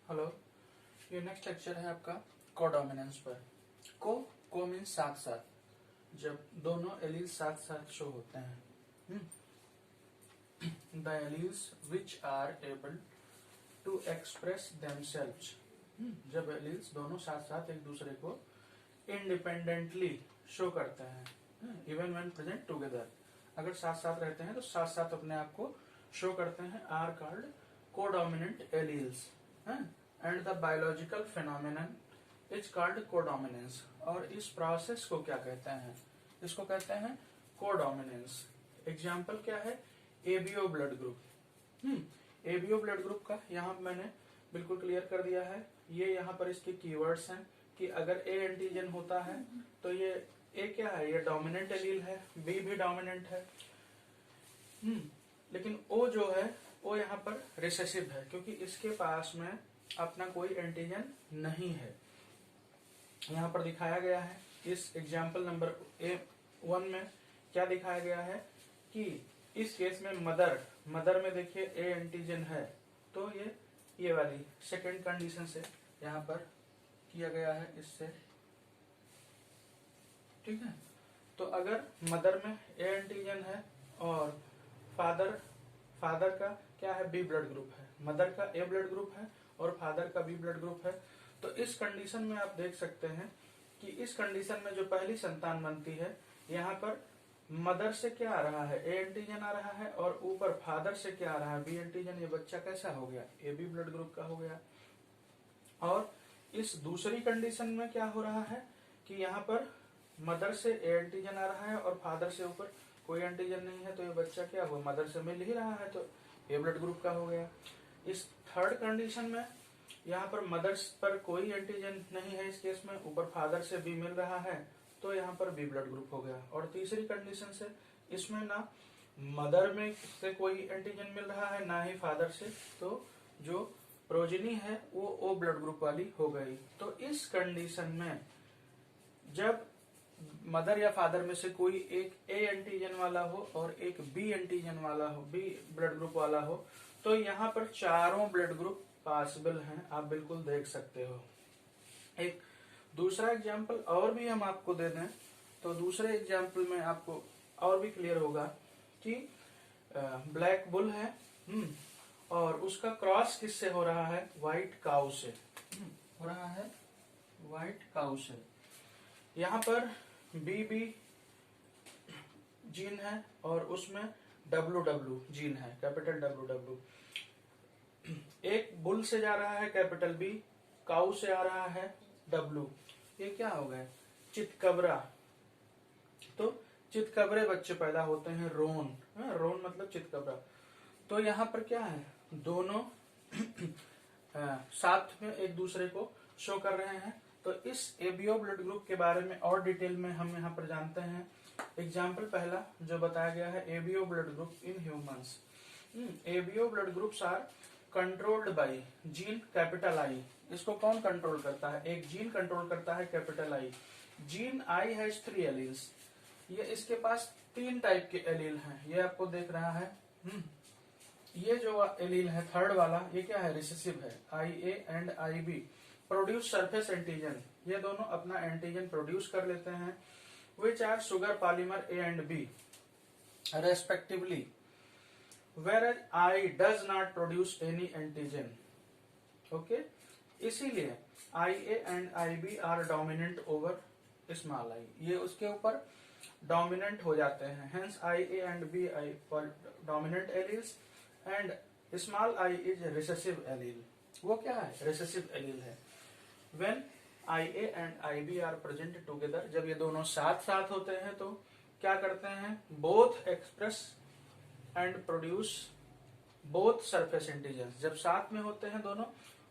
Hello, ये next lecture है आपका कोडोमिनेंस पर। को मीन्स साथ साथ, जब दोनों एलील्स साथ साथ शो होते हैं। The alleles which are able to express themselves, जब एलील्स दोनों साथ साथ एक दूसरे को इंडिपेंडेंटली शो करते हैं, इवन व्हेन प्रेजेंट टुगेदर, अगर साथ साथ रहते हैं तो साथ साथ अपने आप को शो करते हैं, are called codominant alleles, and the biological phenomenon is called codominance. और इस प्रोसेस को क्या कहते हैं? इसको कहते हैं कोडोमिनेंस। एग्जाम्पल क्या है? ABO blood group. ABO blood group का यहाँ मैंने बिल्कुल क्लियर कर दिया है। ये यहाँ पर इसके कीवर्ड्स हैं कि अगर ए एंटीजन होता है तो ये ए क्या है? ये डोमिनेंट एलील है, बी भी डोमिनेंट है। लेकिन ओ जो है वो यहाँ पर रिसेसिव है, क्योंकि इसके पास में अपना कोई एंटीजन नहीं है। यहाँ पर दिखाया गया है इस एग्जाम्पल नंबर A1 में क्या दिखाया गया है कि इस केस में मदर में देखिए ए एंटीजन है, तो ये वाली सेकेंड कंडीशन से यहाँ पर किया गया है इससे, ठीक है। तो अगर मदर में ए एंटीजन है और फादर का क्या है? बी ब्लड ग्रुप है, मदर का ए ब्लड ग्रुप है और फादर का बी ब्लड ग्रुप है, तो इस कंडीशन में आप देख सकते हैं कि इस कंडीशन में जो पहली संतान बनती है, यहाँ पर मदर से क्या आ रहा है? ए एंटीजन आ रहा है, और ऊपर फादर से क्या आ रहा है? B antigen. ये बच्चा कैसा हो गया? ए बी ब्लड ग्रुप का हो गया। और इस दूसरी कंडीशन में क्या हो रहा है कि यहाँ पर मदर से ए एंटीजन आ रहा है और फादर से ऊपर कोई एंटीजन नहीं है, तो ये बच्चा क्या हुआ? मदर से मिल ही रहा है, तो ए ब्लड ग्रुप का हो गया। इस थर्ड कंडीशन में यहाँ पर मदर पर कोई एंटीजन नहीं है, इस केस में ऊपर फादर से बी मिल रहा है, तो यहाँ पर बी ब्लड ग्रुप हो गया। और तीसरी कंडीशन से इसमें ना मदर में से कोई एंटीजन मिल रहा है, ना ही फादर से, तो जो प्रोजेनी है वो ओ ब्लड ग्रुप वाली हो गई। तो इस कंडीशन में जब मदर या फादर में से कोई एक ए एंटीजन वाला हो और एक बी एंटीजन वाला हो, बी ब्लड ग्रुप वाला हो, तो यहाँ पर चारों ब्लड ग्रुप पॉसिबल हैं, आप बिल्कुल देख सकते हो। एक दूसरा एग्जाम्पल और भी हम आपको दे दें तो दूसरे एग्जाम्पल में आपको और भी क्लियर होगा कि ब्लैक बुल है, और उसका क्रॉस किससे हो रहा है? व्हाइट काउ से हो रहा है, व्हाइट काउ से। यहाँ पर बी जीन है और उसमें WW जीन है, कैपिटल WW। एक बुल से जा रहा है कैपिटल बी, काउ से आ रहा है W। ये क्या हो गए? चितकबरा। तो चितकबरे बच्चे पैदा होते हैं, रोन। रोन मतलब चितकबरा। तो यहाँ पर क्या है? दोनों साथ में एक दूसरे को शो कर रहे हैं। तो इस एबीओ ब्लड ग्रुप के बारे में और डिटेल में हम यहाँ पर जानते हैं। एग्जाम्पल पहला जो बताया गया है, ABO blood group in humans. ABO blood groups are controlled by gene capital I. इसको कौन कंट्रोल करता है? एक जीन कंट्रोल करता है, capital I. Gene I has 3 alleles. ये इसके पास 3 टाइप के एलील हैं, ये आपको देख रहा है। ये जो एलील है थर्ड वाला, ये क्या है? रिसेसिव है। IA and IB produce surface antigen. ये दोनों अपना एंटीजन प्रोड्यूस कर लेते हैं, which are sugar polymer A and B respectively, whereas I does not produce any antigen. Okay? इसीलिए IA and IB are dominant over small I. ये उसके ऊपर डोमिनेंट हो जाते हैं, hence IA and B dominant alleles and small I is recessive allele. वो क्या है? रिसेसिव एलील है। When IA and IB are present together, जब ये दोनों साथ साथ होते हैं तो क्या करते हैं? Both express and produce both surface antigen. जब साथ में होते हैं दोनों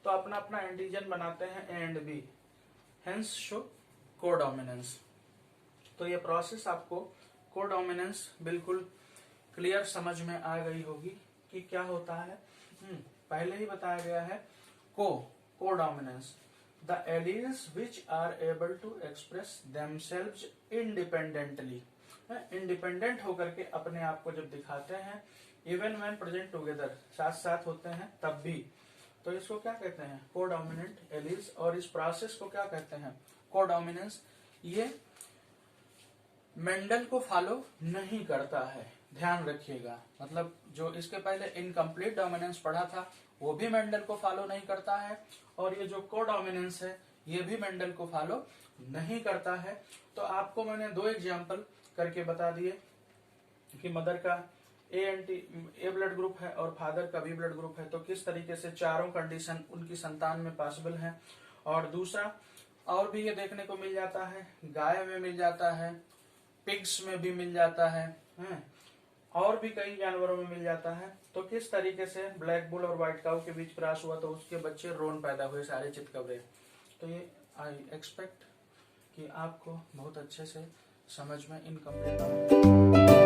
तो अपना अपना एंटीजन बनाते हैं A and B, hence show codominance. तो ये प्रोसेस आपको कोडोमिनेंस बिल्कुल क्लियर समझ में आ गई होगी कि क्या होता है। पहले ही बताया गया है codominance, the alleles which are able to express themselves independently. Independent होकर के अपने आप को जब दिखाते हैं, इवन व्हेन प्रेजेंट टुगेदर, साथ साथ होते हैं तब भी, तो इसको क्या कहते हैं? कोडोमिनेंट एलील्स। और इस प्रोसेस को क्या कहते हैं? कोडोमिनेंस। ये मेंडल को फॉलो नहीं करता है, ध्यान रखिएगा। मतलब जो इसके पहले इनकम्प्लीट डोमिनेंस पढ़ा था वो भी मेंडल को फॉलो नहीं करता है, और ये जो कोडोमिनेंस है ये भी मेंडल को फॉलो नहीं करता है। तो आपको मैंने 2 एग्जाम्पल करके बता दिए कि मदर का ए ब्लड ग्रुप है और फादर का बी ब्लड ग्रुप है, तो किस तरीके से चारों कंडीशन उनकी संतान में पॉसिबल है। और दूसरा और भी ये देखने को मिल जाता है, गाय में मिल जाता है, पिग्स में भी मिल जाता है, और भी कई जानवरों में मिल जाता है। तो किस तरीके से ब्लैक बुल और व्हाइट काउ के बीच क्रॉस हुआ तो उसके बच्चे रोन पैदा हुए, सारे चितकबरे। तो ये आई एक्सपेक्ट कि आपको बहुत अच्छे से समझ में इनकम्प्लीट